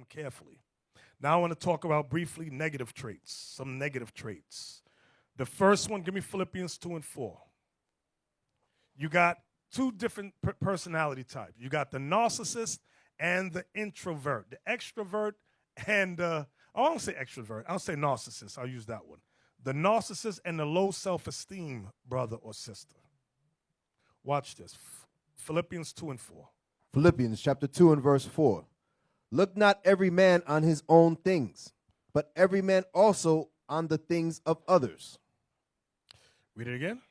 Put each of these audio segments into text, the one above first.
carefully. Now I want to talk about briefly negative traits, some negative traits. The first one, give me Philippians 2 and 4. You got two different personality types. You got the narcissist and the introvert. The extrovert and, I don't say extrovert, I'll say narcissist. I'll use that one. The narcissist and the low self-esteem brother or sister. Watch this. Philippians 2 and 4. Philippians chapter 2 and verse 4. Look not every man on his own things, but every man also on the things of others. Read it again.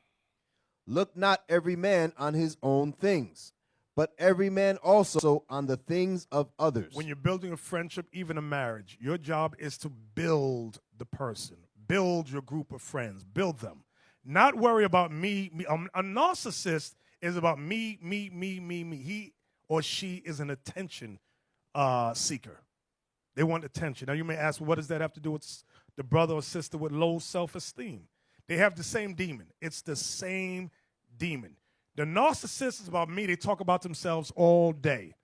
Look not every man on his own things, but every man also on the things of others. When you're building a friendship, even a marriage, your job is to build the person, build your group of friends, build them. Not worry about me. A narcissist is about me. He or she is an attention seeker. They want attention. Now you may ask, what does that have to do with the brother or sister with low self-esteem? They have the same demon. It's the same demon. The narcissist is about me. They talk about themselves all day.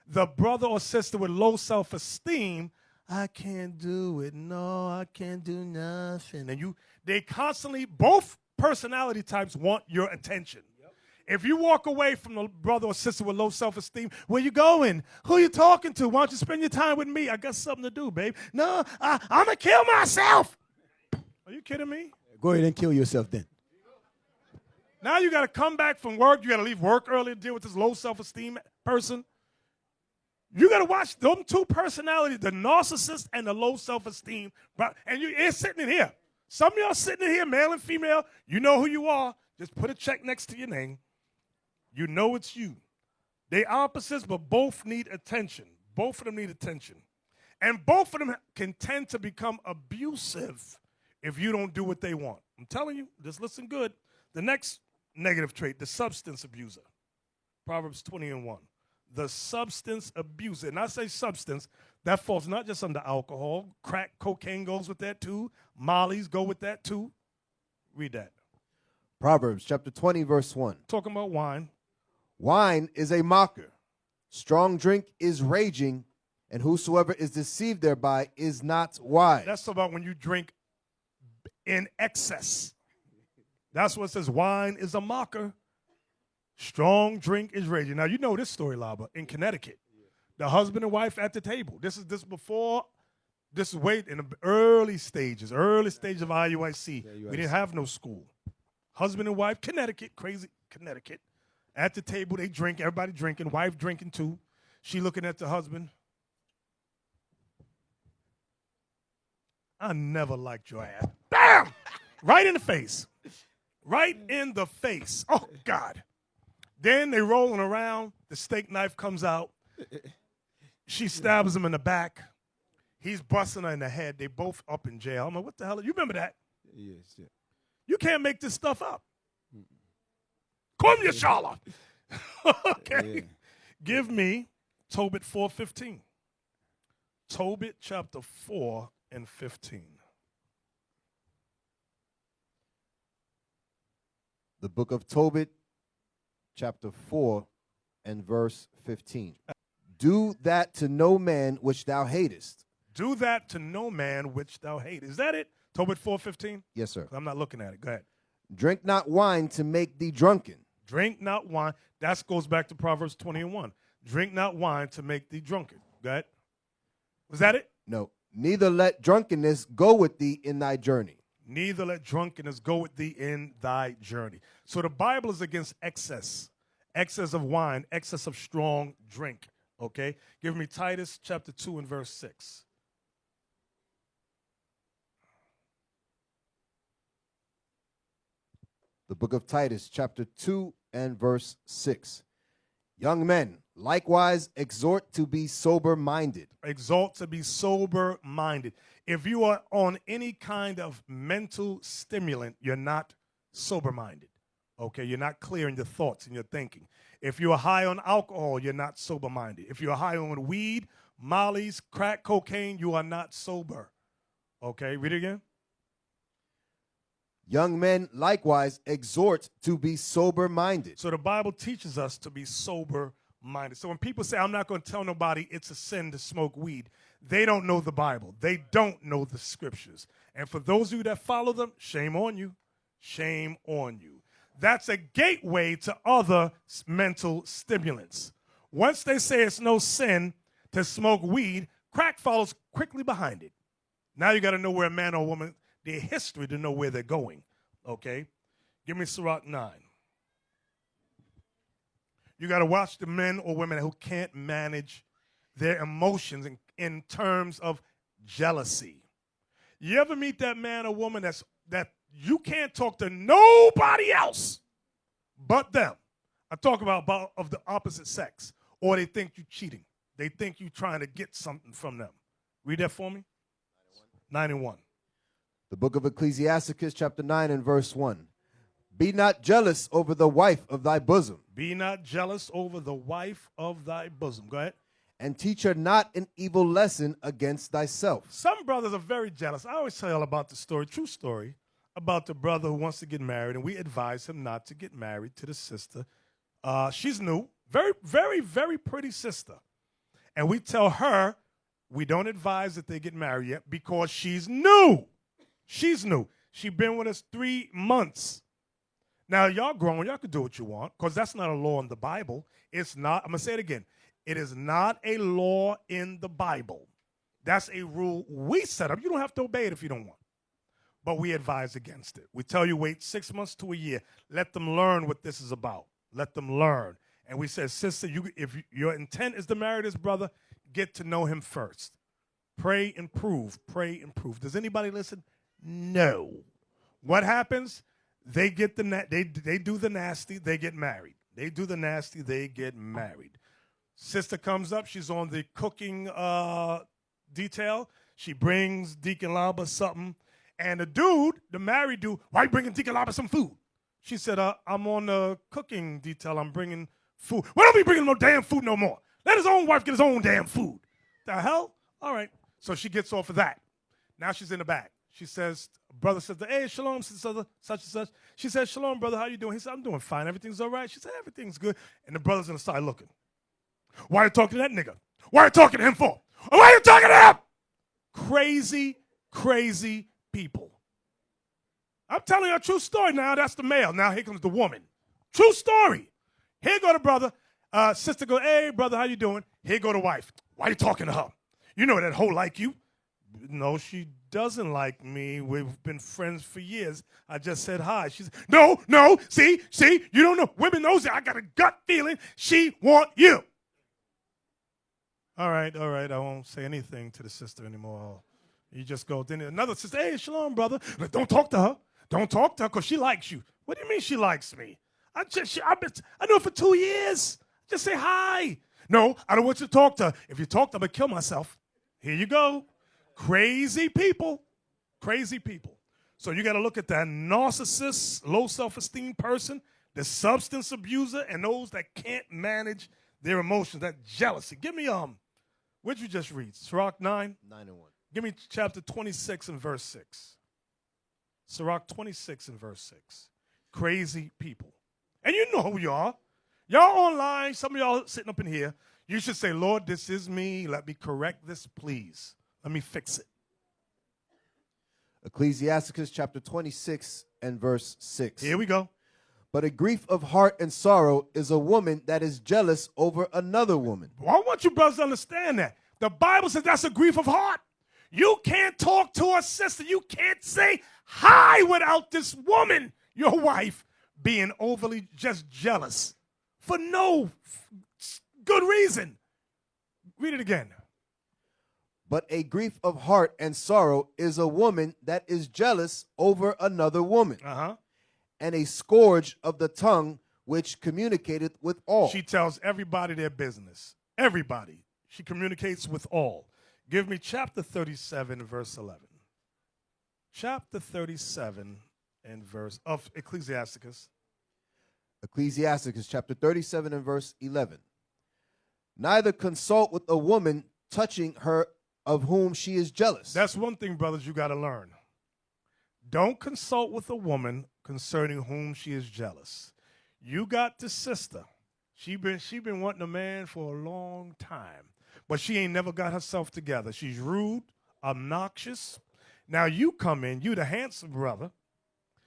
The brother or sister with low self-esteem, I can't do it. No, I can't do nothing. And they constantly, both personality types want your attention. If you walk away from the brother or sister with low self-esteem, where you going? Who you talking to? Why don't you spend your time with me? I got something to do, babe. No, I'm going to kill myself. Are you kidding me? Go ahead and kill yourself then. Now you got to come back from work. You got to leave work early to deal with this low self-esteem person. You got to watch them two personalities, the narcissist and the low self-esteem. And you're sitting in here. Some of y'all sitting in here, male and female. You know who you are. Just put a check next to your name. You know it's you. They opposites, but both need attention. Both of them need attention. And both of them can tend to become abusive if you don't do what they want. I'm telling you, just listen good. The next negative trait, the substance abuser. Proverbs 20 and 1. The substance abuser. And I say substance, that falls not just under alcohol. Crack, cocaine goes with that too. Molly's go with that too. Read that. Proverbs chapter 20, verse 1. Talking about wine. Wine is a mocker. Strong drink is raging, and whosoever is deceived thereby is not wise. That's about when you drink in excess. That's what it says. Wine is a mocker. Strong drink is raging. Now, you know this story, Laba, in Connecticut. The husband and wife at the table. This is way in the early stages of IUIC. We didn't have no school. Husband and wife, Connecticut, crazy Connecticut. At the table, they drink, everybody drinking, wife drinking too. She looking at the husband. I never liked your ass. Bam! Right in the face. Right in the face. Oh, God. Then they rolling around. The steak knife comes out. She stabs him in the back. He's busting her in the head. They both up in jail. I'm like, what the hell? You remember that? Yes, yeah. You can't make this stuff up. Come Yashala. Okay. Yeah. Give me Tobit 4:15. Tobit chapter 4 and 15. The book of Tobit, chapter 4 and verse 15. Do that to no man which thou hatest. Do that to no man which thou hatest. Is that it? Tobit 4:15? Yes, sir. I'm not looking at it. Go ahead. Drink not wine to make thee drunken. Drink not wine. That goes back to Proverbs 20 and 1. Drink not wine to make thee drunken. Go ahead. Was that it? No. Neither let drunkenness go with thee in thy journey. Neither let drunkenness go with thee in thy journey. So the Bible is against excess. Excess of wine, excess of strong drink. Okay? Give me Titus chapter 2 and verse 6. The book of Titus, chapter 2 and verse 6. Young men, likewise exhort to be sober-minded. Exhort to be sober-minded. If you are on any kind of mental stimulant, you're not sober-minded. Okay, you're not clear in your thoughts and your thinking. If you're high on alcohol, you're not sober-minded. If you're high on weed, mollies, crack, cocaine, you are not sober. Okay, read it again. Young men likewise exhort to be sober-minded. So the Bible teaches us to be sober-minded. minded. So when people say, I'm not going to tell nobody it's a sin to smoke weed, they don't know the Bible. They don't know the scriptures. And for those of you that follow them, shame on you. Shame on you. That's a gateway to other mental stimulants. Once they say it's no sin to smoke weed, crack follows quickly behind it. Now you got to know where a man or woman, their history to know where they're going. Okay? Give me Sirach 9. You got to watch the men or women who can't manage their emotions in terms of jealousy. You ever meet that man or woman that you can't talk to nobody else but them? I talk about of the opposite sex. Or they think you cheating. They think you trying to get something from them. Read that for me. 91. The book of Ecclesiasticus, chapter 9 and verse 1. Be not jealous over the wife of thy bosom. Be not jealous over the wife of thy bosom. Go ahead. And teach her not an evil lesson against thyself. Some brothers are very jealous. I always tell y'all about the story, true story, about the brother who wants to get married, and we advise him not to get married to the sister. She's new. Very, very, very pretty sister. And we tell her we don't advise that they get married yet because she's new. She's new. She's been with us 3 months. Now, y'all grown. Y'all can do what you want because that's not a law in the Bible. It's not. I'm going to say it again. It is not a law in the Bible. That's a rule we set up. You don't have to obey it if you don't want. But we advise against it. We tell you wait 6 months to a year. Let them learn what this is about. Let them learn. And we said, sister, if your intent is to marry this brother, get to know him first. Pray and prove. Pray and prove. Does anybody listen? No. What happens? They get they do the nasty, they get married. They do the nasty, they get married. Sister comes up, she's on the cooking detail. She brings Deacon Laba something. And the dude, the married dude, why you bringing Deacon Laba some food? She said, I'm on the cooking detail, I'm bringing food. Why don't we bring him no damn food no more? Let his own wife get his own damn food. The hell? All right. So she gets off of that. Now she's in the back. She says, brother says, hey, shalom, sister, such and such. She says, shalom, brother, how you doing? He said, I'm doing fine. Everything's all right. She said, everything's good. And the brother's on the side looking. Why are you talking to that nigga? Why are you talking to him for? Why are you talking to him? Crazy, crazy people. I'm telling you a true story now. That's the male. Now here comes the woman. True story. Here go the brother. Sister go, hey, brother, how you doing? Here go the wife. Why are you talking to her? You know that hoe like you. No, she doesn't like me. We've been friends for years. I just said hi. She said, no, see, you don't know. Women knows it. I got a gut feeling she want you. All right, I won't say anything to the sister anymore. You just go, then another sister, hey, shalom, brother. But don't talk to her. Don't talk to her because she likes you. What do you mean she likes me? I know her for 2 years. Just say hi. No, I don't want you to talk to her. If you talk to her, I'm going to kill myself. Here you go. Crazy people. Crazy people. So you got to look at that narcissist, low self-esteem person, the substance abuser, and those that can't manage their emotions, that jealousy. Give me, what'd you just read? Sirach 9? 9 and 1. Give me chapter 26 and verse 6. Sirach 26 and verse 6. Crazy people. And you know who you are. Y'all online, some of y'all sitting up in here, you should say, Lord, this is me. Let me correct this, please. Let me fix it. Ecclesiasticus chapter 26 and verse 6. Here we go. But a grief of heart and sorrow is a woman that is jealous over another woman. Well, I want you brothers to understand that. The Bible says that's a grief of heart. You can't talk to a sister. You can't say hi without this woman, your wife, being overly just jealous for no good reason. Read it again. But a grief of heart and sorrow is a woman that is jealous over another woman. And a scourge of the tongue which communicateth with all. She tells everybody their business. Everybody. She communicates with all. Give me chapter 37, verse 11. Chapter 37 and verse of Ecclesiasticus. Ecclesiasticus chapter 37 and verse 11. Neither consult with a woman touching her of whom she is jealous. That's one thing, brothers, you got to learn. Don't consult with a woman concerning whom she is jealous. You got the sister. She been wanting a man for a long time, but she ain't never got herself together. She's rude, obnoxious. Now you come in, you the handsome brother.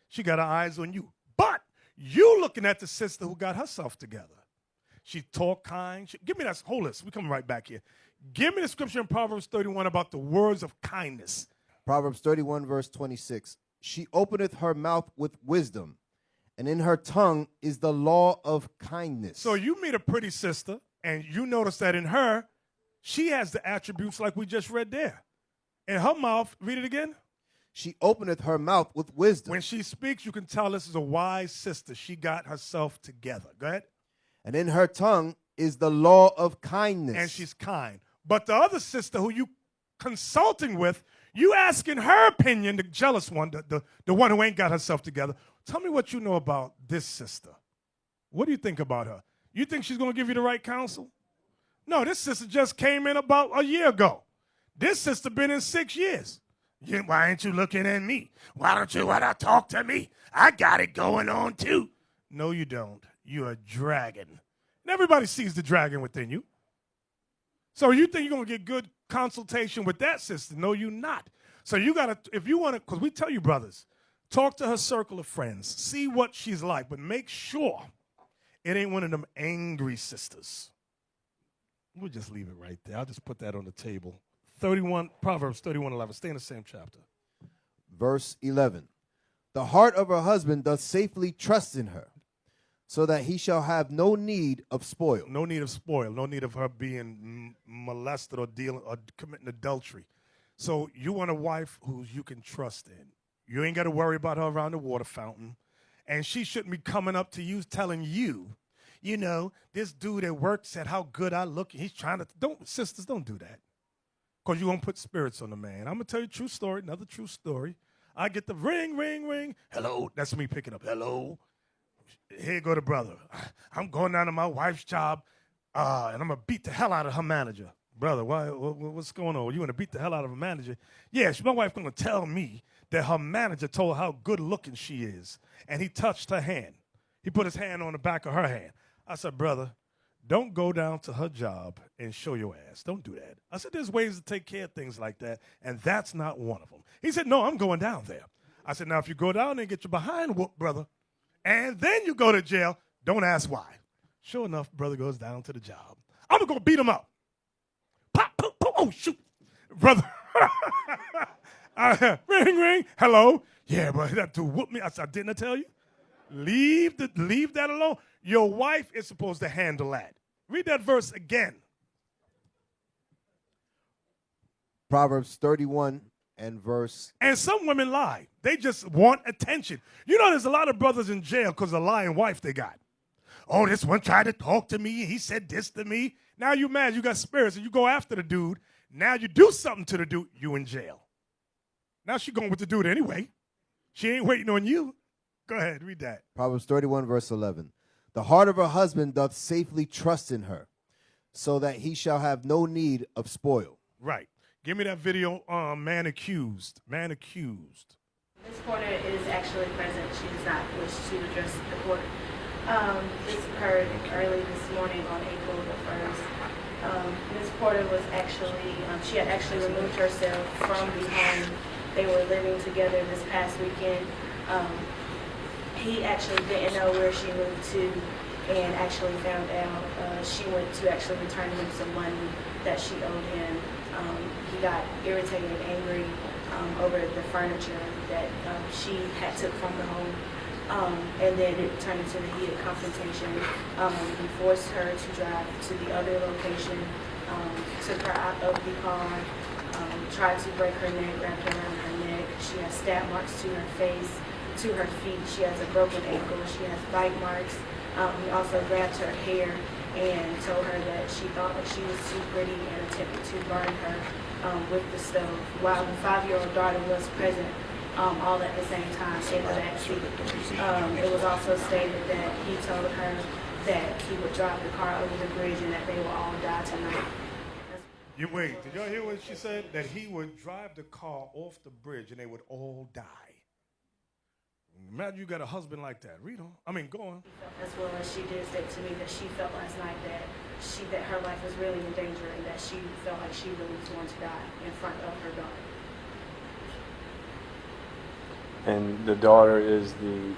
She got her eyes on you. But you looking at the sister who got herself together. She talk kind. Give me that whole list. We come right back here. Give me the scripture in Proverbs 31 about the words of kindness. Proverbs 31, verse 26. She openeth her mouth with wisdom, and in her tongue is the law of kindness. So you meet a pretty sister, and you notice that in her, she has the attributes like we just read there. In her mouth, read it again. She openeth her mouth with wisdom. When she speaks, you can tell this is a wise sister. She got herself together. Go ahead. And in her tongue is the law of kindness. And she's kind. But the other sister who you consulting with, you asking her opinion, the jealous one, the one who ain't got herself together. Tell me what you know about this sister. What do you think about her? You think she's going to give you the right counsel? No, this sister just came in about a year ago. This sister been in 6 years. Why ain't you looking at me? Why don't you want to talk to me? I got it going on too. No, you don't. You're a dragon. And everybody sees the dragon within you. So you think you're going to get good consultation with that sister? No, you're not. So you got to, if you want to, because we tell you, brothers, talk to her circle of friends. See what she's like, but make sure it ain't one of them angry sisters. We'll just leave it right there. I'll just put that on the table. Proverbs 31:11. Stay in the same chapter. Verse 11. The heart of her husband doth safely trust in her, so that he shall have no need of spoil. No need of spoil. No need of her being molested or committing adultery. So you want a wife who you can trust in. You ain't got to worry about her around the water fountain. And she shouldn't be coming up to you telling you, you know, this dude at work said how good I look. He's trying to, sisters, don't do that. Because you're going to put spirits on the man. I'm going to tell you a true story, another true story. I get the ring, ring, ring. Hello. That's me picking up. Hello. Here go the brother. I'm going down to my wife's job, and I'm going to beat the hell out of her manager. Brother, what's going on? You want to beat the hell out of a manager? Yeah, my wife's going to tell me that her manager told her how good looking she is, and he touched her hand. He put his hand on the back of her hand. I said, brother, don't go down to her job and show your ass. Don't do that. I said, there's ways to take care of things like that, and that's not one of them. He said, no, I'm going down there. I said, now, if you go down there and get your behind whooped, brother, and then you go to jail, don't ask why. Sure enough, brother goes down to the job. I'm going to go beat him up. Pop, pop, pop, oh, shoot. Brother. Ring, ring. Hello. Yeah, but that dude whooped me. I said, didn't I tell you? Leave that alone. Your wife is supposed to handle that. Read that verse again. Proverbs 31 and verse. And some women lie. They just want attention. You know, there's a lot of brothers in jail because of the lying wife they got. Oh, this one tried to talk to me. He said this to me. Now you mad. You got spirits and you go after the dude. Now you do something to the dude. You in jail. Now she going with the dude anyway. She ain't waiting on you. Go ahead, read that. Proverbs 31, verse 11. The heart of her husband doth safely trust in her, so that he shall have no need of spoil. Right. Give me that video, man accused. Man accused. Ms. Porter is actually present. She does not wish to address the court. This occurred early this morning on April the 1st. Ms. Porter was actually, she had actually removed herself from the home they were living together this past weekend. He actually didn't know where she moved to and actually found out she went to actually return him some money that she owed him. He got irritated and angry over the furniture that she had took from the home. And then it turned into a heated confrontation. He forced her to drive to the other location, took her out of the car, tried to break her neck, wrapped around her neck. She has stab marks to her face, to her feet. She has a broken ankle. She has bite marks. He also grabbed her hair and told her that she thought that she was too pretty and attempted to burn her with the stove. While the 5-year-old daughter was present all at the same time in the backseat. It was also stated that he told her that he would drive the car over the bridge and that they will all die tonight. You wait, did y'all hear what she said? That he would drive the car off the bridge and they would all die. Imagine you got a husband like that. Read on. I mean, go on. As well as she did say to me that she felt last night that her life was really in danger and that she felt like she really was going to die in front of her daughter. And the daughter is the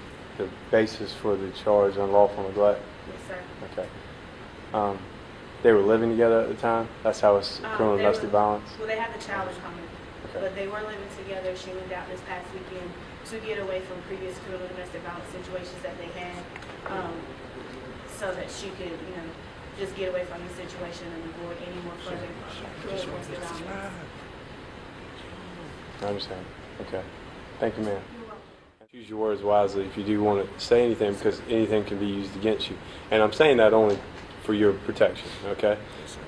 basis for the charge unlawful neglect? Yes, sir. Okay. They were living together at the time? That's how it's criminal domestic violence? Well, they had the child in common. Okay. But they were living together. She moved out this past weekend to get away from previous criminal domestic violence situations that they had, so that she could, just get away from the situation and avoid any more further criminal domestic violence. I understand. Okay. Thank you, ma'am. Use your words wisely if you do want to say anything, because anything can be used against you. And I'm saying that only for your protection, okay?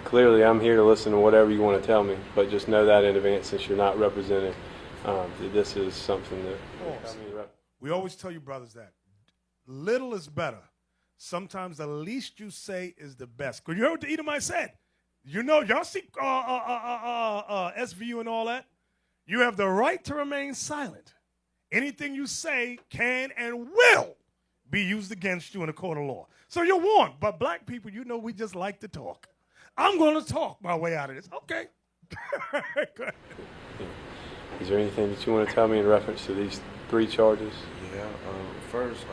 Clearly, I'm here to listen to whatever you want to tell me, but just know that in advance, since you're not represented, that this is something that... We always tell you brothers that little is better. Sometimes the least you say is the best. Because you heard what the Edomite said. Y'all see SVU and all that? You have the right to remain silent. Anything you say can and will be used against you in a court of law. So you're warned. But black people, we just like to talk. I'm going to talk my way out of this. Okay. Go ahead. Is there anything that you want to tell me in reference to these 3 charges? Yeah. First,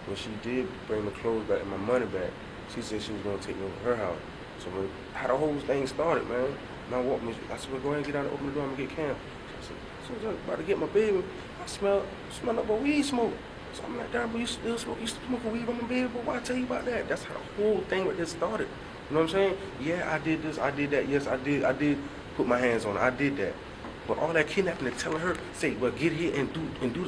when she did bring my clothes back and my money back, she said she was going to take me over her house. So how the whole thing started, man. And I said, well, go ahead and get out and open the door. I'm going to get Cam. I said, as soon as I was about to get my baby, I smell up a weed smoke. So I'm like, damn, but you still smoking weed on my baby? But why tell you about that? That's how the whole thing with this started. You know what I'm saying? Yeah, I did this, I did that. Yes, I did put my hands on it. I did that. But all that kidnapping and telling her, say, well, get here and do,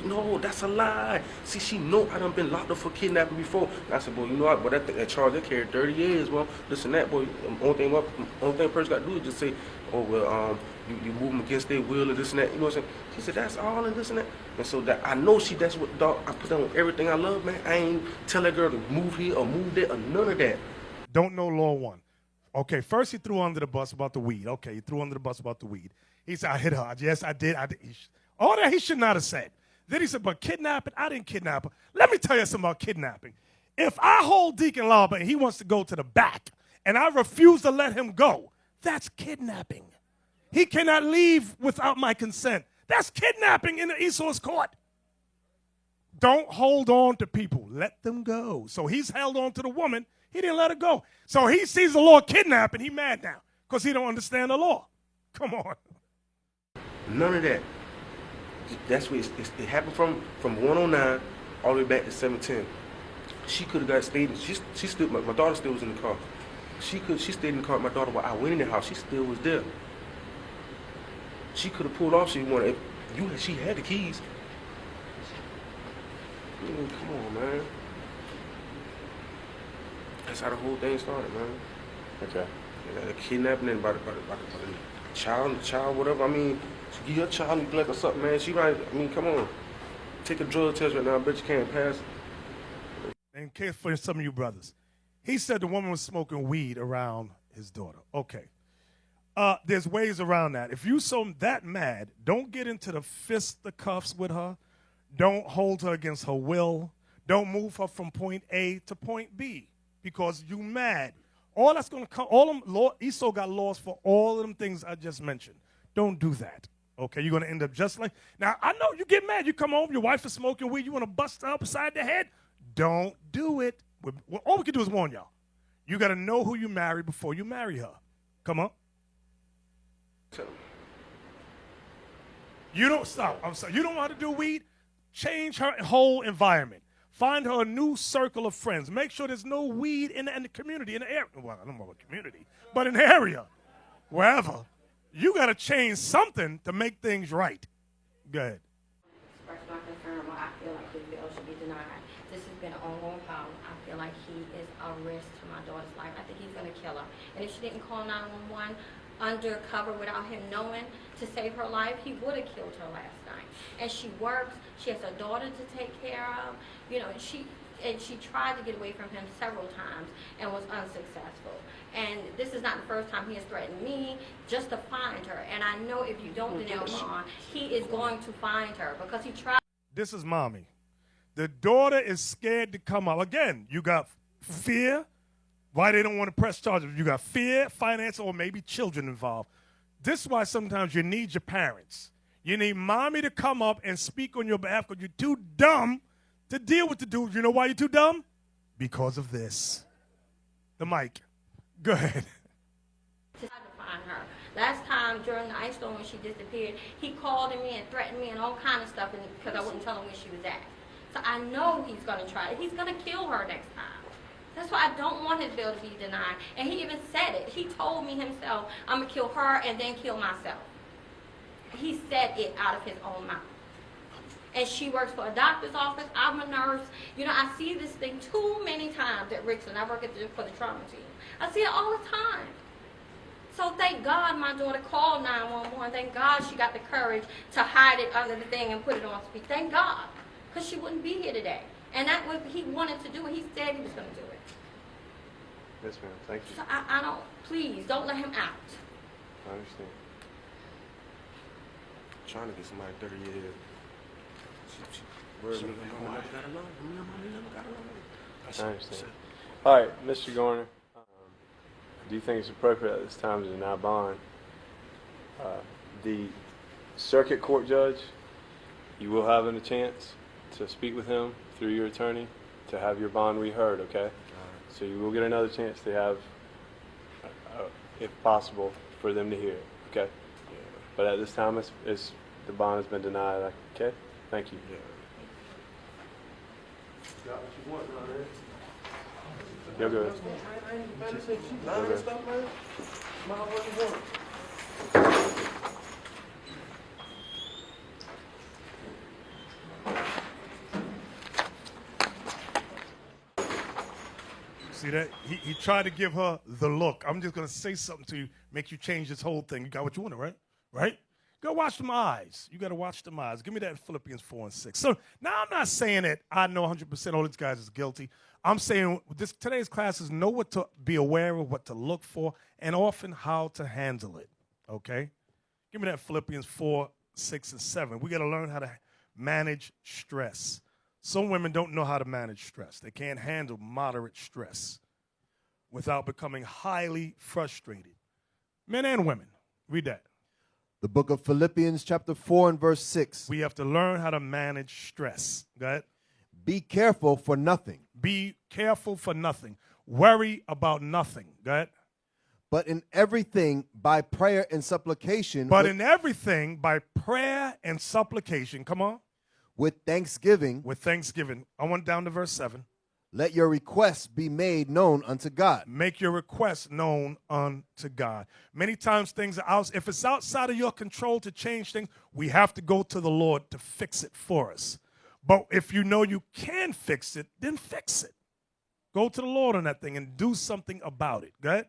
no, that's a lie. See, she know I done been locked up for kidnapping before. And I said, boy, you know what, but that charge, they carried 30 years, well, listen, that, boy, only thing a person got to do is just say, oh, well, you move them against their will or this and that, you know what I'm saying? She said, that's all and this and that. And so that I know that's what, dog, I put on everything I love, man. I ain't tell that girl to move here or move there or none of that. Don't know law 1. Okay, first he threw under the bus about the weed. Okay, he threw under the bus about the weed. He said, I hit her. Yes, I did. All that he should not have said. Then he said, but kidnapping, I didn't kidnap her. Let me tell you something about kidnapping. If I hold Deacon Lauber and he wants to go to the back and I refuse to let him go, that's kidnapping. He cannot leave without my consent. That's kidnapping in the Esau's court. Don't hold on to people. Let them go. So he's held on to the woman. He didn't let her go. So he sees the law kidnapping. He mad now because he don't understand the law. Come on. None of that. That's where it happened from 109 all the way back to 710. She could have stayed. She still. My daughter still was in the car. She stayed in the car with my daughter while I went in the house. She still was there. She could have pulled off. She wanted. She had the keys. Come on, man. That's how the whole thing started, man. Okay. The kidnapping and about the child, whatever. I mean, give your child neglect or something, man. She right. I mean, come on. Take a drug test right now. I bet you can't pass it. And care for some of you brothers. He said the woman was smoking weed around his daughter. Okay. There's ways around that. If you so that mad, don't get into the fisticuffs with her. Don't hold her against her will. Don't move her from point A to point B because you mad. All that's going to come, Esau got laws for all of them things I just mentioned. Don't do that. Okay, you're going to end up just like, now I know you get mad. You come home, your wife is smoking weed, you want to bust her upside the head. Don't do it. All we can do is warn y'all. You got to know who you marry before you marry her. Come on. You don't stop. I'm sorry. You don't know how to do weed? Change her whole environment. Find her a new circle of friends. Make sure there's no weed in the community, in the area. Well, I don't know about community, but in the area, wherever. You got to change something to make things right. Go ahead. Express my concern why I feel like his bail should be denied. This has been an ongoing problem. I feel like he is a risk to my daughter's life. I think he's going to kill her. And if she didn't call 911 undercover without him knowing to save her life, he would have killed her last night. And she works. She has a daughter to take care of. You know, she tried to get away from him several times and was unsuccessful. And this is not the first time he has threatened me just to find her. And I know if you don't denounce Sean, he is going to find her because he tried. This is mommy. The daughter is scared to come out. Again, you got fear. Why they don't want to press charges? You got fear, finance, or maybe children involved. This is why sometimes you need your parents. You need mommy to come up and speak on your behalf because you're too dumb to deal with the dude. You know why you're too dumb? Because of this. The mic. Go ahead. To find her. Last time during the ice storm when she disappeared, he called me and threatened me and all kind of stuff because I wouldn't tell him where she was at. So I know he's going to try it. He's going to kill her next time. That's why I don't want his bill to be denied. And he even said it. He told me himself, I'm going to kill her and then kill myself. He said it out of his own mouth. And she works for a doctor's office. I'm a nurse. You know, I see this thing too many times at Richland. I work for the trauma team. I see it all the time. So thank God my daughter called 911. Thank God she got the courage to hide it under the thing and put it on speed. Thank God. Because she wouldn't be here today. And that's what he wanted to do. And he said he was going to do it. Yes, ma'am. Thank you. So I don't, please, don't let him out. I understand. Trying to get somebody 30 years. Where's me? I understand. All right, Mr. Garner, do you think it's appropriate at this time to deny bond? The circuit court judge, you will have a chance to speak with him through your attorney to have your bond reheard, okay? So you will get another chance to have, if possible, for them to hear it, okay? Yeah. But at this time, it's the bond has been denied, okay? Thank you. Yeah. Got what you want down there? You're good. See that? He tried to give her the look. I'm just going to say something to you, make you change this whole thing. You got what you wanted, right? Right? Go watch them eyes. You got to watch them eyes. Give me that in Philippians 4 and 6. So now I'm not saying that I know 100% all these guys is guilty. I'm saying today's classes know what to be aware of, what to look for, and often how to handle it, okay? Give me that Philippians 4, 6, and 7. We got to learn how to manage stress. Some women don't know how to manage stress. They can't handle moderate stress without becoming highly frustrated. Men and women. Read that. The book of Philippians chapter 4 and verse 6. We have to learn how to manage stress. Go ahead. Be careful for nothing. Be careful for nothing. Worry about nothing. Go ahead. But in everything by prayer and supplication. But in everything by prayer and supplication. Come on. With thanksgiving. With thanksgiving. I went down to verse 7. Let your requests be made known unto God. Make your requests known unto God. Many times things are out. If it's outside of your control to change things, we have to go to the Lord to fix it for us. But if you know you can fix it, then fix it. Go to the Lord on that thing and do something about it. Go ahead.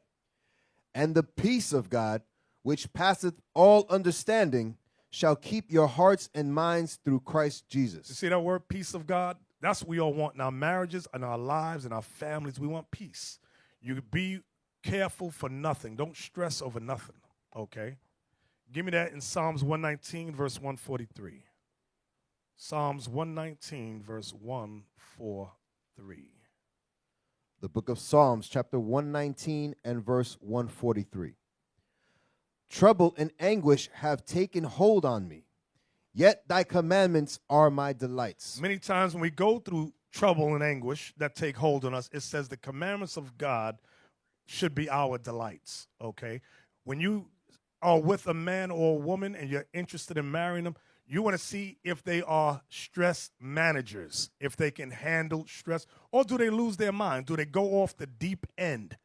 And the peace of God, which passeth all understanding, shall keep your hearts and minds through Christ Jesus. You see that word, peace of God? That's what we all want in our marriages, in our lives, in our families. We want peace. You be careful for nothing. Don't stress over nothing, okay? Give me that in Psalms 119, verse 143. Psalms 119, verse 143. The book of Psalms, chapter 119 and verse 143. Trouble and anguish have taken hold on me, yet thy commandments are my delights. Many times when we go through trouble and anguish that take hold on us, it says the commandments of God should be our delights, okay? When you are with a man or a woman and you're interested in marrying them, you want to see if they are stress managers, if they can handle stress, or do they lose their mind? Do they go off the deep end,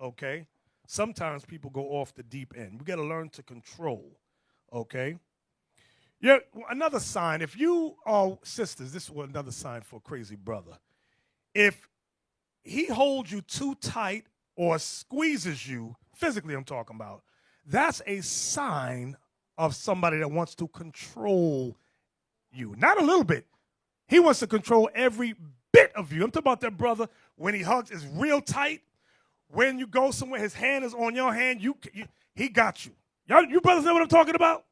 okay? Sometimes people go off the deep end. We got to learn to control, okay? Yeah, another sign, if you are sisters, this is another sign for a crazy brother. If he holds you too tight or squeezes you, physically I'm talking about, that's a sign of somebody that wants to control you. Not a little bit. He wants to control every bit of you. I'm talking about that brother when he hugs is real tight. When you go somewhere, his hand is on your hand, he got you. You brothers know what I'm talking about?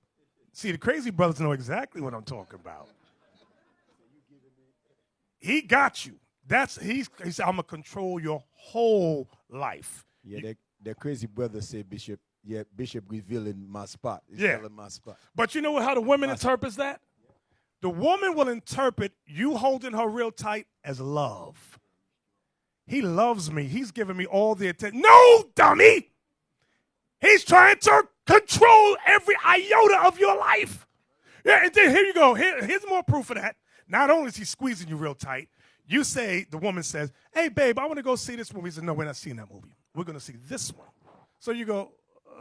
See, the crazy brothers know exactly what I'm talking about. he got you. He said, I'm gonna control your whole life. Yeah, the crazy brother said, Bishop. Yeah, Bishop revealing my spot. He's Yeah. telling my spot. But you know how the woman interprets that? The woman will interpret you holding her real tight as love. He loves me. He's giving me all the attention. No, dummy! He's trying to control every iota of your life. Yeah, and then here you go. Here's more proof of that. Not only is he squeezing you real tight, the woman says, hey, babe, I want to go see this movie. He says, no, we're not seeing that movie. We're going to see this one. So you go,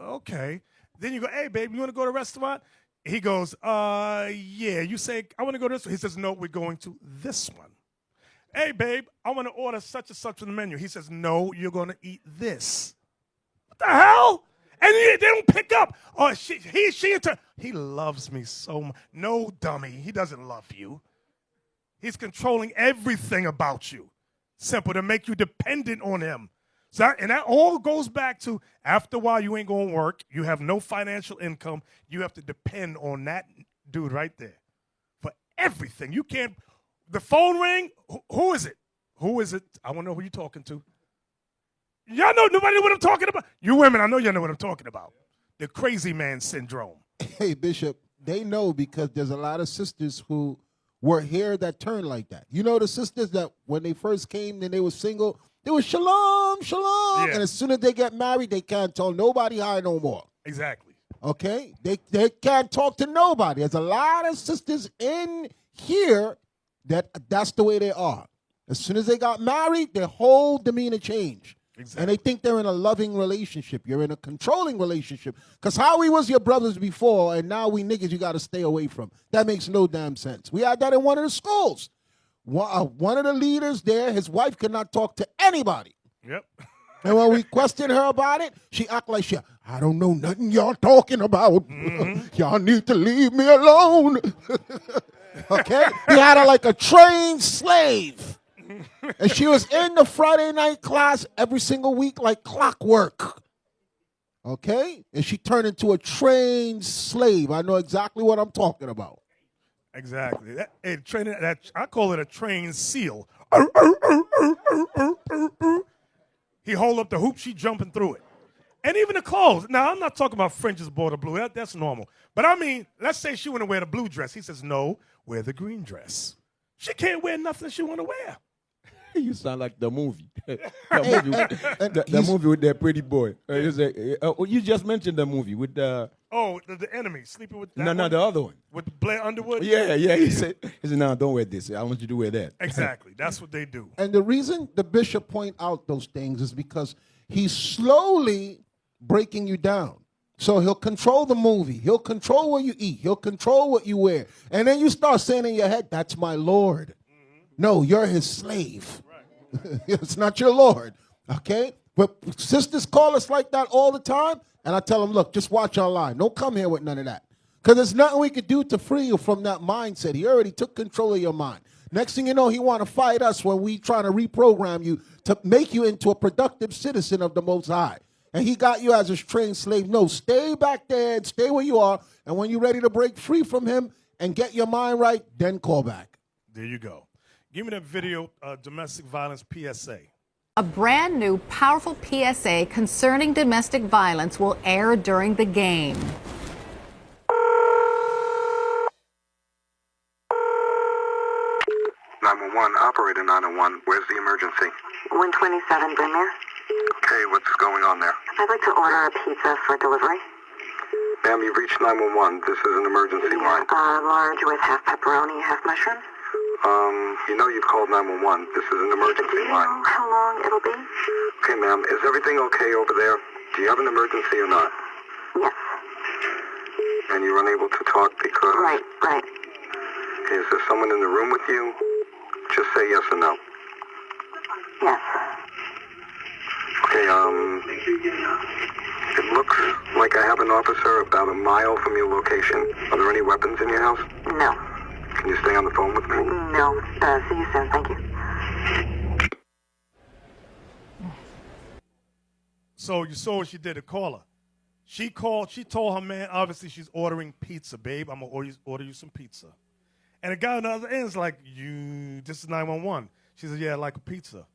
okay. Then you go, hey, babe, you want to go to a restaurant? He goes, yeah. You say, I want to go to this one. He says, no, we're going to this one. Hey, babe, I want to order such and such on the menu. He says, no, you're going to eat this. What the hell? And they don't pick up. Oh, he loves me so much. No, dummy, he doesn't love you. He's controlling everything about you. Simple, to make you dependent on him. And that all goes back to, after a while, you ain't going to work. You have no financial income. You have to depend on that dude right there for everything. You can't. The phone ring. Who is it? Who is it? I want to know who you're talking to. Y'all know nobody know what I'm talking about. You women, I know y'all know what I'm talking about. The crazy man syndrome. Hey, Bishop, they know because there's a lot of sisters who were hair that turned like that. You know the sisters that when they first came and they were single, they were shalom, shalom. Yeah. And as soon as they get married, they can't tell nobody hi no more. Exactly. Okay? They can't talk to nobody. There's a lot of sisters in here that's the way they are. As soon as they got married, their whole demeanor changed. Exactly. And they think they're in a loving relationship. You're in a controlling relationship. Because how we was your brothers before, and now we niggas you got to stay away from. That makes no damn sense. We had that in one of the schools. One of the leaders there, his wife could not talk to anybody. Yep. And when we questioned her about it, she act like I don't know nothing y'all talking about. Mm-hmm. Y'all need to leave me alone. Okay? He had her like a trained slave. And she was in the Friday night class every single week like clockwork. Okay? And she turned into a trained slave. I know exactly what I'm talking about. Exactly. I call it a trained seal. He hold up the hoop, she jumping through it. And even the clothes. Now, I'm not talking about fringes border blue. That's normal. But I mean, let's say she want to wear the blue dress. He says, no, wear the green dress. She can't wear nothing she want to wear. You sound like the movie. The movie with that pretty boy. You just mentioned the movie with the... Oh, the enemy, sleeping with that No, the other one. With Blair Underwood? Yeah. He said, no, don't wear this. I want you to wear that. Exactly. That's what they do. And the reason the bishop point out those things is because he's slowly breaking you down. So he'll control the movie. He'll control what you eat. He'll control what you wear. And then you start saying in your head, that's my Lord. Mm-hmm. No, you're his slave. Right. It's not your Lord. Okay? But sisters call us like that all the time. And I tell them, look, just watch our line. Don't come here with none of that. Because there's nothing we could do to free you from that mindset. He already took control of your mind. Next thing you know, he want to fight us when we trying to reprogram you to make you into a productive citizen of the Most High. And he got you as a trained slave. No, stay back there and stay where you are. And when you're ready to break free from him and get your mind right, then call back. There you go. Give me that video, domestic violence PSA. A brand new, powerful PSA concerning domestic violence will air during the game. 911, operator 901. Where's the emergency? 127 Brymere. Okay, what's going on there? I'd like to order a pizza for delivery. Ma'am, you've reached 911. This is an emergency line. Large with half pepperoni, half mushroom. You know you've called 911. This is an emergency Do you line. know how long it'll be? Okay, ma'am, is everything okay over there? Do you have an emergency or not? Yes. And you're unable to talk because... Right. Is there someone in the room with you? Just say yes or no. Yes. Okay, it looks like I have an officer about a mile from your location. Are there any weapons in your house? No. Can you stay on the phone with me? No. See you soon. Thank you. So you saw what she did to call her. She told her man, obviously she's ordering pizza, babe. I'm going to order you some pizza. And the guy on the other end is like, this is 911. She said, yeah, I like a pizza.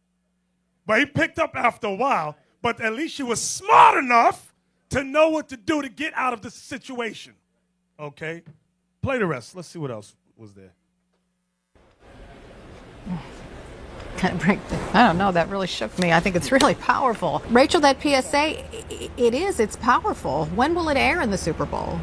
But he picked up after a while, but at least she was smart enough to know what to do to get out of the situation. Okay? Play the rest. Let's see what else was there. I don't know, that really shook me. I think it's really powerful. Rachel, that PSA, it's powerful. When will it air in the Super Bowl?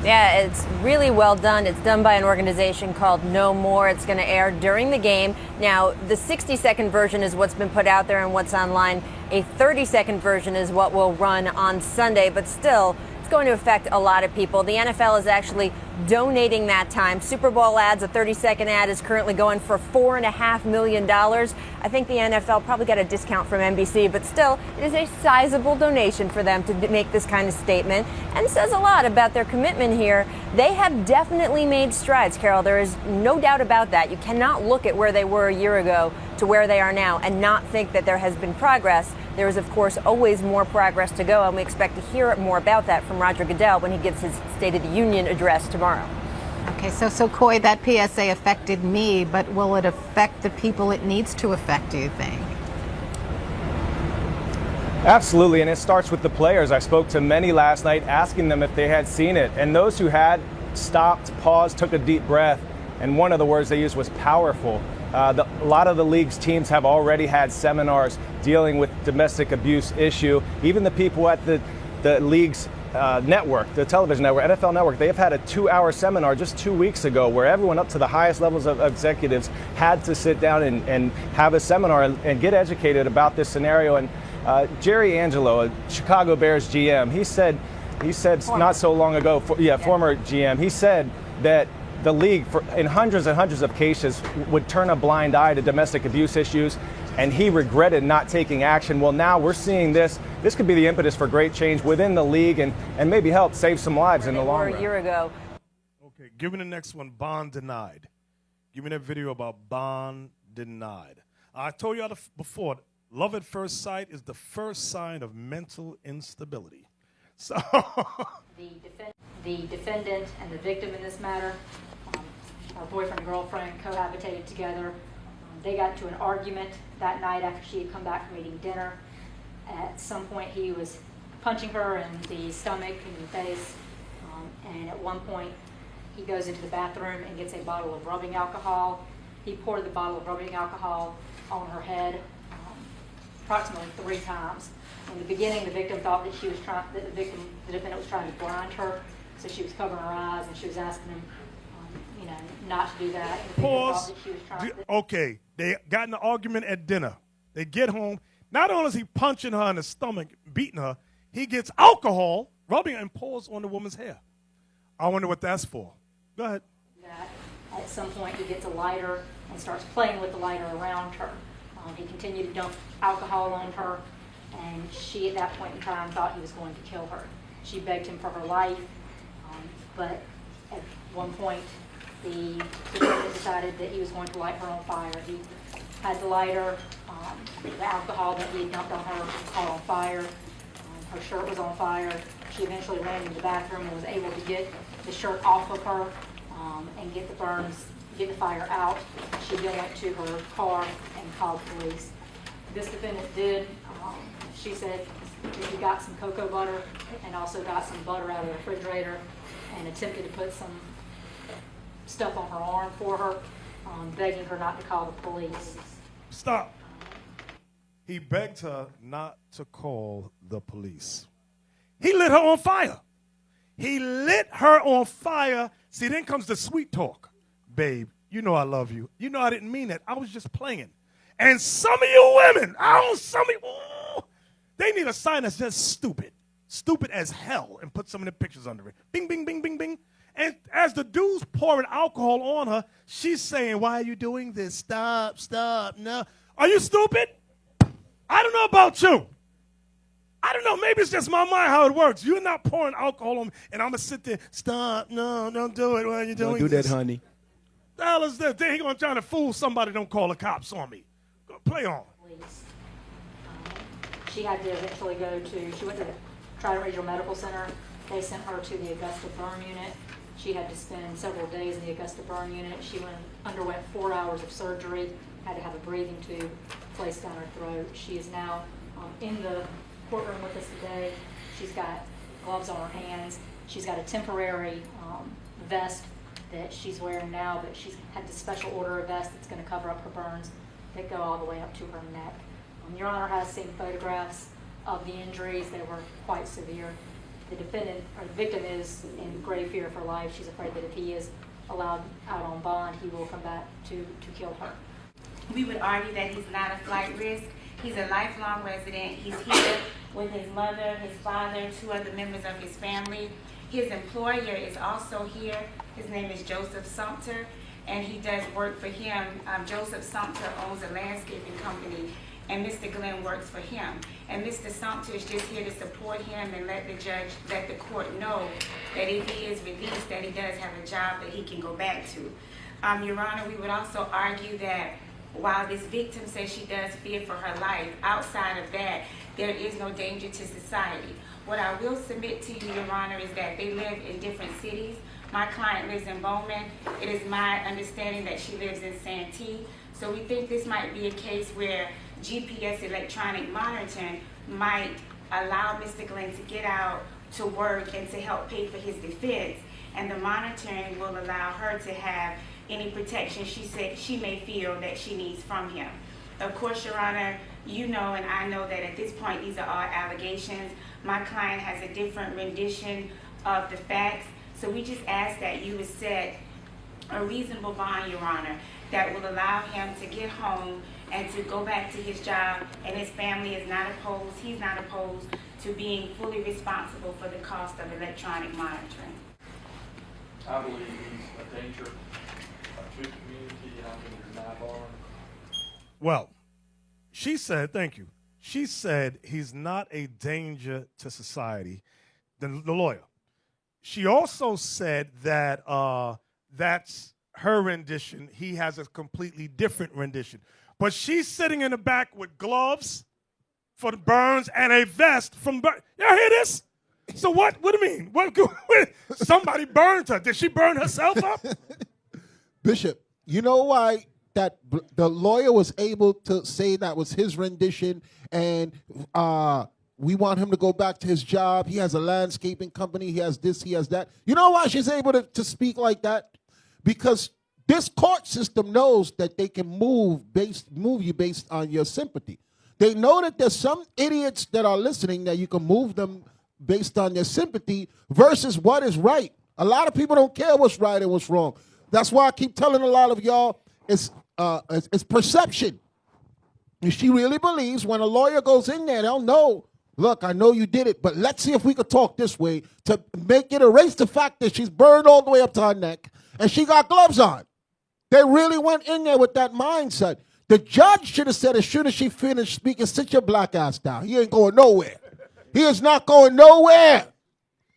Yeah, it's really well done. It's done by an organization called No More. It's going to air during the game. Now, the 60-second version is what's been put out there and what's online. A 30-second version is what will run on Sunday, but still, it's going to affect a lot of people. The NFL is actually donating that time. Super Bowl ads, a 30-second ad is currently going for $4.5 million. I think the NFL probably got a discount from NBC, but still, it is a sizable donation for them to make this kind of statement, and says a lot about their commitment here. They have definitely made strides, Carol. There is no doubt about that. You cannot look at where they were a year ago to where they are now and not think that there has been progress. There is, of course, always more progress to go, and we expect to hear more about that from Roger Goodell when he gives his State of the Union address tomorrow. Okay, so Coy, that PSA affected me, but will it affect the people it needs to affect, do you think? Absolutely, and it starts with the players. I spoke to many last night asking them if they had seen it, and those who had stopped, paused, took a deep breath, and one of the words they used was powerful. A lot of the league's teams have already had seminars dealing with domestic abuse issue. Even the people at the league's network, the television network, NFL Network, they have had a 2-hour seminar just 2 weeks ago where everyone up to the highest levels of executives had to sit down and have a seminar and get educated about this scenario. And Jerry Angelo, a Chicago Bears GM, he said not so long ago, former GM, he said that the league, in hundreds and hundreds of cases, would turn a blind eye to domestic abuse issues, and he regretted not taking action. Well, now we're seeing this. This could be the impetus for great change within the league and maybe help save some lives in the long run. A year ago. Okay, give me the next one, bond denied. Give me that video about bond denied. I told you before, love at first sight is the first sign of mental instability. So the defendant and the victim in this matter, our boyfriend and girlfriend, cohabitated together. They got into an argument that night after she had come back from eating dinner. At some point, he was punching her in the stomach and the face, and at one point, he goes into the bathroom and gets a bottle of rubbing alcohol. He poured the bottle of rubbing alcohol on her head approximately 3 times. In the beginning, the victim thought that the defendant was trying to blind her, so she was covering her eyes, and she was asking him, not to do that. Pause. Okay, they got in an argument at dinner. They get home. Not only is he punching her in the stomach, beating her, he gets alcohol, rubbing it, and pours on the woman's hair. I wonder what that's for. Go ahead. At some point, he gets a lighter and starts playing with the lighter around her. He continued to dump alcohol on her, and she, at that point in time, thought he was going to kill her. She begged him for her life, but at one point, the defendant decided that he was going to light her on fire. He had the lighter, the alcohol that he had dumped on her caught on fire. Her shirt was on fire. She eventually ran into the bathroom and was able to get the shirt off of her and get the burns, get the fire out. She then went to her car and called police. This defendant did, she said that he got some cocoa butter and also got some butter out of the refrigerator and attempted to put some stuff on her arm for her, begging her not to call the police. Stop. He begged her not to call the police. He lit her on fire. He lit her on fire. See, then comes the sweet talk. Babe, you know I love you. You know I didn't mean that. I was just playing. And some of you women, they need a sign that's just stupid. Stupid as hell, and put some of the pictures under it. Bing, bing, bing, bing, bing. And as the dude's pouring alcohol on her, she's saying, why are you doing this? Stop, stop, no. Are you stupid? I don't know about you. I don't know. Maybe it's just my mind how it works. You're not pouring alcohol on me, and I'm going to sit there, stop, no, don't do it. Why are you doing this? Don't do that, honey. The hell is this? Then he going to try to fool somebody, don't call the cops on me. Go, play on. She had to eventually she went to the Trident Regional Medical Center. They sent her to the Augusta burn unit. She had to spend several days in the Augusta burn unit. She underwent 4 hours of surgery, had to have a breathing tube placed down her throat. She is now in the courtroom with us today. She's got gloves on her hands. She's got a temporary vest that she's wearing now, but she's had to special order a vest that's going to cover up her burns that go all the way up to her neck. Your Honor has seen photographs of the injuries. They were quite severe. The defendant, or the victim, is in grave fear for life. She's afraid that if he is allowed out on bond, he will come back to kill her. We would argue that he's not a flight risk. He's a lifelong resident. He's here with his mother, his father, 2 other members of his family. His employer is also here. His name is Joseph Sumter, and he does work for him. Joseph Sumter owns a landscaping company, and Mr. Glenn works for him. And Mr. Sumter is just here to support him and let the court know that if he is released, that he does have a job that he can go back to. Your Honor, we would also argue that while this victim says she does fear for her life, outside of that, there is no danger to society. What I will submit to you, Your Honor, is that they live in different cities. My client lives in Bowman. It is my understanding that she lives in Santee. So we think this might be a case where GPS electronic monitoring might allow Mr. Glenn to get out to work and to help pay for his defense. And the monitoring will allow her to have any protection she may feel that she needs from him. Of course, Your Honor, you know and I know that at this point these are all allegations. My client has a different rendition of the facts. So we just ask that you would set a reasonable bond, Your Honor, that will allow him to get home and to go back to his job, and his family is not opposed, he's not opposed to being fully responsible for the cost of electronic monitoring. I believe he's a danger to the community, and I think there's not bar. Well, she said, thank you. She said he's not a danger to society, the lawyer. She also said that that's her rendition. He has a completely different rendition. But she's sitting in the back with gloves for the burns and a vest from burn. Y'all hear this? So what do you mean? What, somebody burned her. Did she burn herself up? Bishop, you know why that the lawyer was able to say that was his rendition, and we want him to go back to his job. He has a landscaping company. He has this, he has that. You know why she's able to speak like that? Because this court system knows that they can move you based on your sympathy. They know that there's some idiots that are listening that you can move them based on their sympathy versus what is right. A lot of people don't care what's right and what's wrong. That's why I keep telling a lot of y'all it's perception. And she really believes when a lawyer goes in there, they'll know, look, I know you did it, but let's see if we could talk this way to make it erase the fact that she's burned all the way up to her neck and she got gloves on. They really went in there with that mindset. The judge should have said as soon as she finished speaking, sit your black ass down. He ain't going nowhere. He is not going nowhere.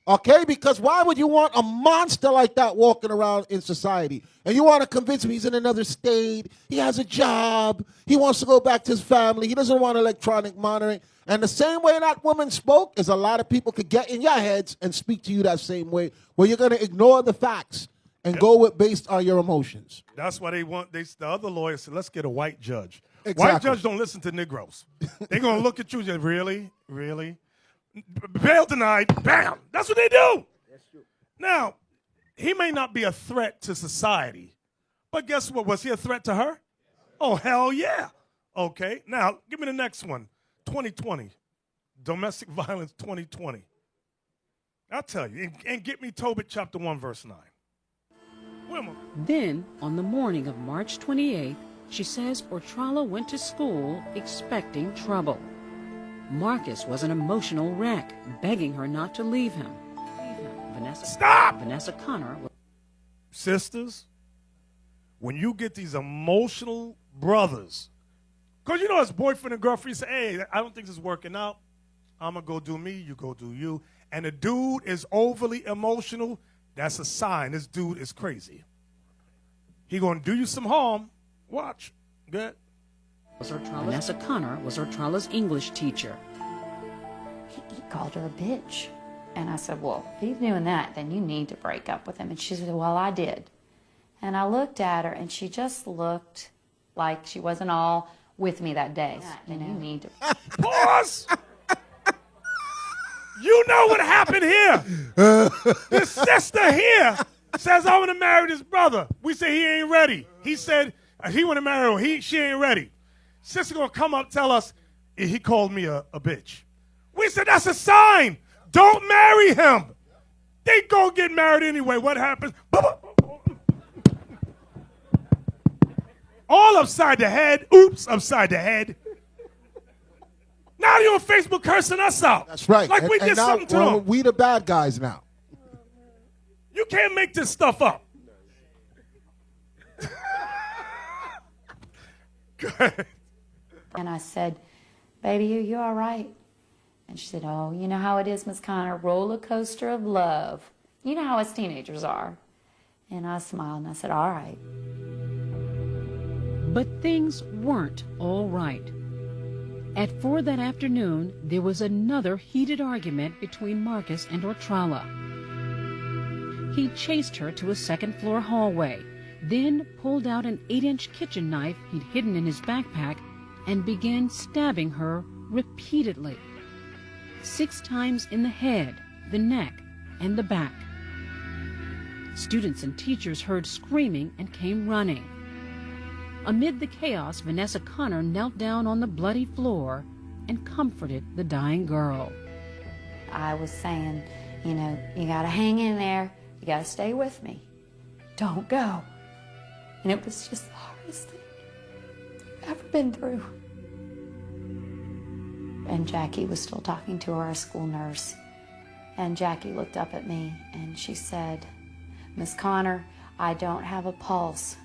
Okay? Because why would you want a monster like that walking around in society? And you want to convince him he's in another state, he has a job, he wants to go back to his family, he doesn't want electronic monitoring. And the same way that woman spoke is a lot of people could get in your heads and speak to you that same way, where you're going to ignore the facts and go with based on your emotions. That's why they want, the other lawyers said, let's get a white judge. Exactly. White judge don't listen to Negroes. They're going to look at you and say, really? Really? Bail denied. Bam. That's what they do. That's true. Now, he may not be a threat to society, but guess what? Was he a threat to her? Oh, hell yeah. Okay. Now, give me the next one. 2020. Domestic violence 2020. I'll tell you. And get me Tobit chapter 1, verse 9. Then, on the morning of March 28th, she says Ortrala went to school expecting trouble. Marcus was an emotional wreck, begging her not to leave him. Stop! Vanessa Connor. Sisters, when you get these emotional brothers, because you know his boyfriend and girlfriend say, hey, I don't think this is working out. I'm going to go do me, you go do you. And the dude is overly emotional. That's a sign this dude is crazy. He going to do you some harm. Watch. Good. Vanessa Connor was Ortrala's English teacher. He called her a bitch. And I said, well, if he's doing that, then you need to break up with him. And she said, well, I did. And I looked at her, and she just looked like she wasn't all with me that day. Then you need to. Pause! You know what happened here. This sister here says, I want to marry this brother. We say he ain't ready. He said he want to marry her. She ain't ready. Sister going to come up tell us he called me a bitch. We said, that's a sign. Don't marry him. They go get married anyway. What happens? All upside the head. Oops, upside the head. Now you're on Facebook cursing us out. That's right. Like we did something to them. We the bad guys now. You can't make this stuff up. Go ahead. And I said, baby, you all right? And she said, oh, you know how it is, Miss Connor, roller coaster of love. You know how us teenagers are. And I smiled and I said, all right. But things weren't all right. At 4 that afternoon, there was another heated argument between Marcus and Ortrala. He chased her to a second-floor hallway, then pulled out an 8-inch kitchen knife he'd hidden in his backpack and began stabbing her repeatedly. 6 times in the head, the neck, and the back. Students and teachers heard screaming and came running. Amid the chaos, Vanessa Connor knelt down on the bloody floor and comforted the dying girl. I was saying, you know, you got to hang in there. You got to stay with me. Don't go. And it was just the hardest thing I've ever been through. And Jackie was still talking to our school nurse. And Jackie looked up at me and she said, Miss Connor, I don't have a pulse.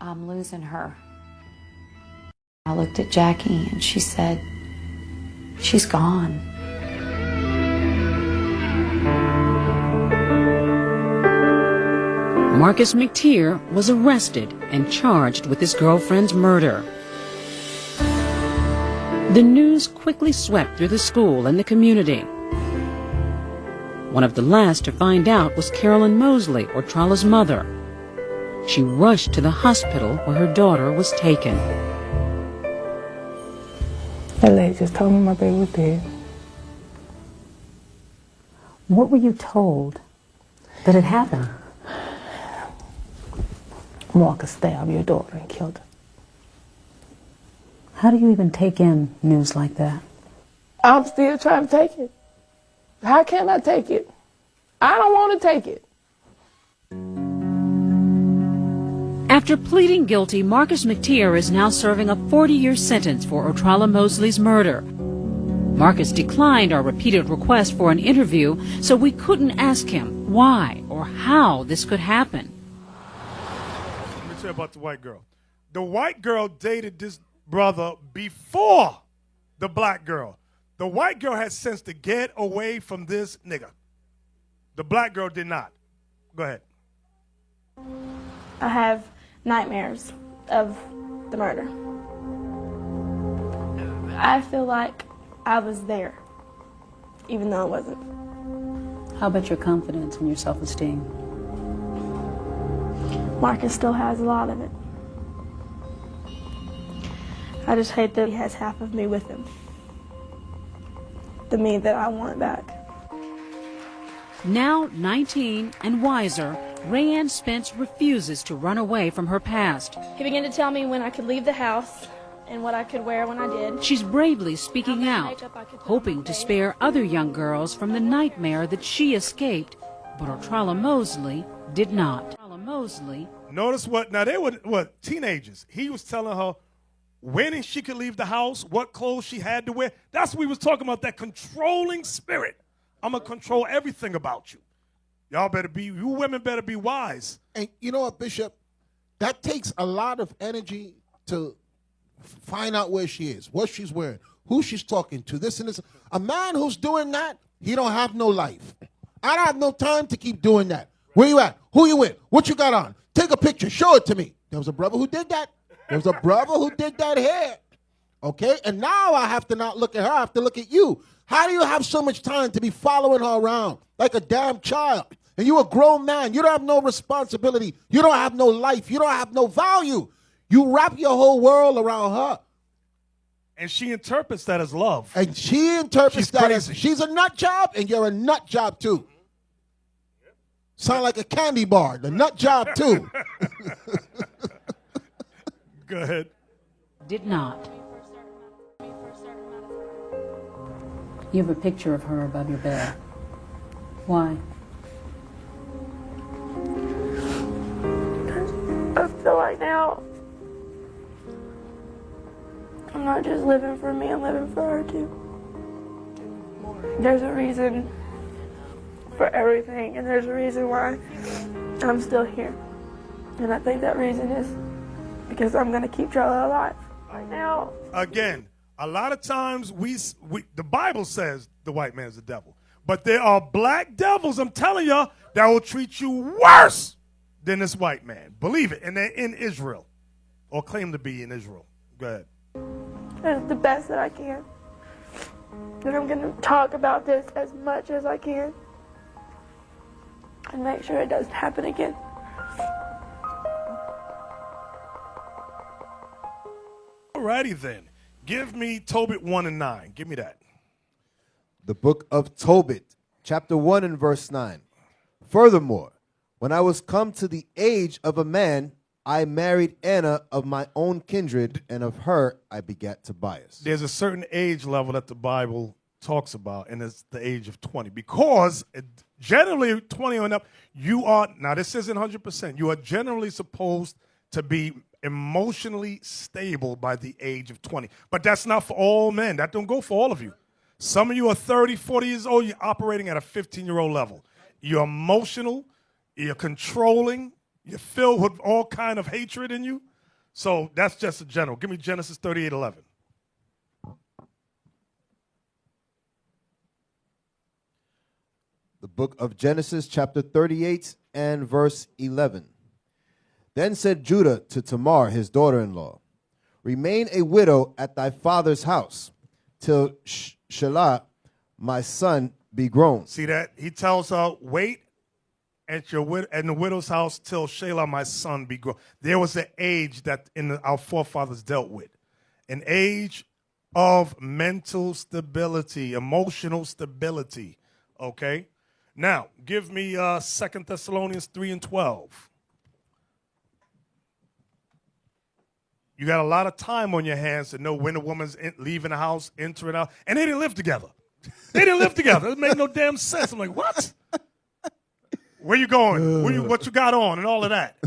I'm losing her. I looked at Jackie and she said, she's gone. Marcus McTeer was arrested and charged with his girlfriend's murder. The news quickly swept through the school and the community. One of the last to find out was Carolyn Mosley, Ortrala's mother. She rushed to the hospital where her daughter was taken. That lady just told me my baby was dead. What were you told that had happened? Marcus stabbed your daughter and killed her. How do you even take in news like that? I'm still trying to take it. How can I take it? I don't want to take it. After pleading guilty, Marcus McTeer is now serving a 40-year sentence for Ortrala Mosley's murder. Marcus declined our repeated request for an interview, so we couldn't ask him why or how this could happen. Let me tell you about the white girl. The white girl dated this brother before the black girl. The white girl had sense to get away from this nigga. The black girl did not. Go ahead. I have nightmares of the murder. I feel like I was there, even though I wasn't. How about your confidence and your self-esteem? Marcus still has a lot of it. I just hate that he has half of me with him. The me that I want back. Now 19 and wiser, Rayanne Spence refuses to run away from her past. He began to tell me when I could leave the house and what I could wear when I did. She's bravely speaking out, hoping to spare other young girls from the nightmare that she escaped, but Ortrala Mosley did not. Notice what, now they were teenagers. He was telling her when she could leave the house, what clothes she had to wear. That's what we was talking about, that controlling spirit. I'm going to control everything about you. Y'all better be, you women better be wise. And you know what, Bishop? That takes a lot of energy to find out where she is, what she's wearing, who she's talking to, this and this. A man who's doing that, he don't have no life. I don't have no time to keep doing that. Where you at? Who you with? What you got on? Take a picture. Show it to me. There was a brother who did that. There was a brother who did that here. Okay? And now I have to not look at her. I have to look at you. How do you have so much time to be following her around like a damn child? And you're a grown man. You don't have no responsibility. You don't have no life. You don't have no value. You wrap your whole world around her. And she interprets that as love. And she interprets that as she's a nut job and you're a nut job too. Sound like a candy bar, the nut job too. Go ahead. Did not. You have a picture of her above your bed. Why? I feel like now I'm not just living for me, I'm living for her too. There's a reason for everything, and there's a reason why I'm still here. And I think that reason is because I'm going to keep Charlotte alive right now. Again, a lot of times the Bible says the white man's the devil. But there are black devils, I'm telling you, that will treat you worse than this white man. Believe it. And they're in Israel, or claim to be in Israel. Go ahead. It's the best that I can. And I'm going to talk about this as much as I can and make sure it doesn't happen again. Alrighty then. Give me Tobit 1 and 9. Give me that. The book of Tobit, chapter 1 and verse 9. Furthermore, when I was come to the age of a man, I married Anna of my own kindred, and of her I begat Tobias. There's a certain age level that the Bible talks about, and it's the age of 20. Because generally 20 and up, you are, now this isn't 100%, you are generally supposed to be emotionally stable by the age of 20. But that's not for all men. That don't go for all of you. Some of you are 30, 40 years old, you're operating at a 15-year-old level. You're emotional, you're controlling, you're filled with all kind of hatred in you. So that's just a general. Give me Genesis 38:11. The book of Genesis, chapter 38 and verse 11. Then said Judah to Tamar, his daughter-in-law, remain a widow at thy father's house, till Shelah, my son, be grown. See that? He tells her, wait at the widow's house till Shelah, my son, be grown. There was an age that our forefathers dealt with. An age of mental stability, emotional stability. Okay? Now, give me 2 Thessalonians 3 and 12. You got a lot of time on your hands to know when a woman's leaving the house, entering out. And they didn't live together. They didn't live together. It made no damn sense. I'm like, what? Where you going? What you got on and all of that?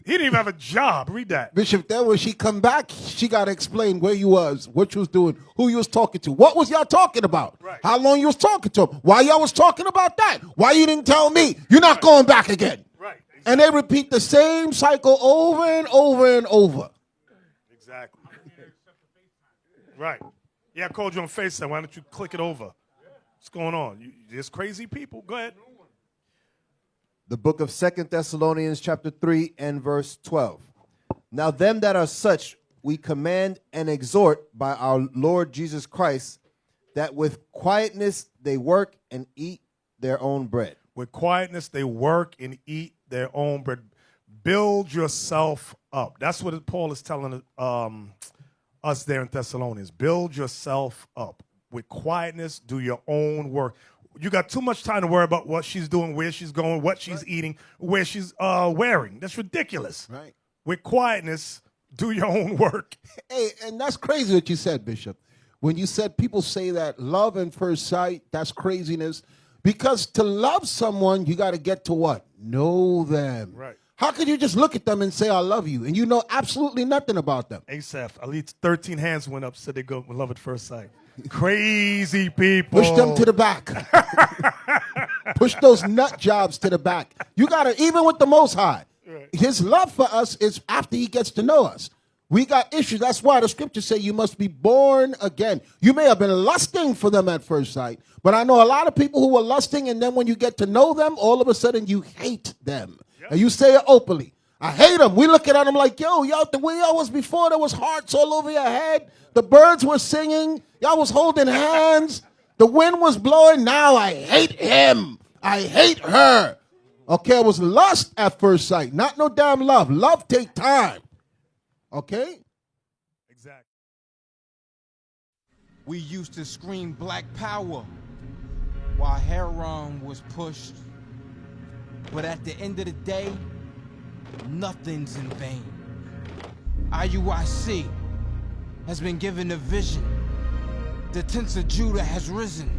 He didn't even have a job. Read that. Bishop, then when she come back, she got to explain where you was, what you was doing, who you was talking to. What was y'all talking about? Right. How long you was talking to him? Why y'all was talking about that? Why you didn't tell me? You're not going back again. Right. Exactly. And they repeat the same cycle over and over and over. Exactly. Right. Yeah, I called you on FaceTime. Why don't you click it over? What's going on? There's crazy people. Go ahead. The book of 2 Thessalonians chapter 3 and verse 12. Now them that are such we command and exhort by our Lord Jesus Christ, that with quietness they work and eat their own bread. With quietness they work and eat their own bread. Build yourself up. That's what Paul is telling us there in Thessalonians. Build yourself up. With quietness, do your own work. You got too much time to worry about what she's doing, where she's going, what she's eating, where she's wearing. That's ridiculous. Right. With quietness, do your own work. Hey, and that's crazy what you said, Bishop. When you said people say that love at first sight, that's craziness. Because to love someone, you got to get to what? Know them. Right. How could you just look at them and say, I love you, and you know absolutely nothing about them? Asaph, at least 13 hands went up, said they go with love at first sight. Crazy people. Push them to the back. Push those nut jobs to the back. You got to, even with the Most High, his love for us is after he gets to know us. We got issues. That's why the scriptures say you must be born again. You may have been lusting for them at first sight, but I know a lot of people who were lusting, and then when you get to know them, all of a sudden you hate them. Yep. And you say it openly. I hate them. We looking at them like, yo, y'all, the way y'all was before, there was hearts all over your head. The birds were singing. Y'all was holding hands. The wind was blowing. Now I hate him. I hate her. Okay, it was lust at first sight, not no damn love. Love take time. Okay? Exactly. We used to scream black power while heroin was pushed. But at the end of the day, nothing's in vain. IUIC has been given a vision. The tents of Judah has risen.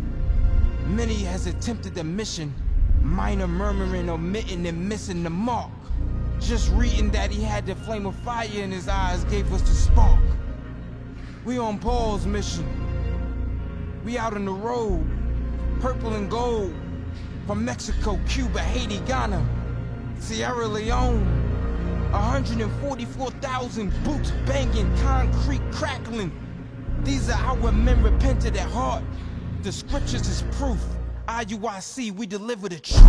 Many has attempted the mission. Minor murmuring, omitting, and missing the mark. Just reading that he had the flame of fire in his eyes gave us the spark. We on Paul's mission. We out on the road, purple and gold. From Mexico, Cuba, Haiti, Ghana, Sierra Leone. 144,000 boots banging, concrete crackling. These are our men repented at heart. The scriptures is proof. IUIC, we deliver the truth.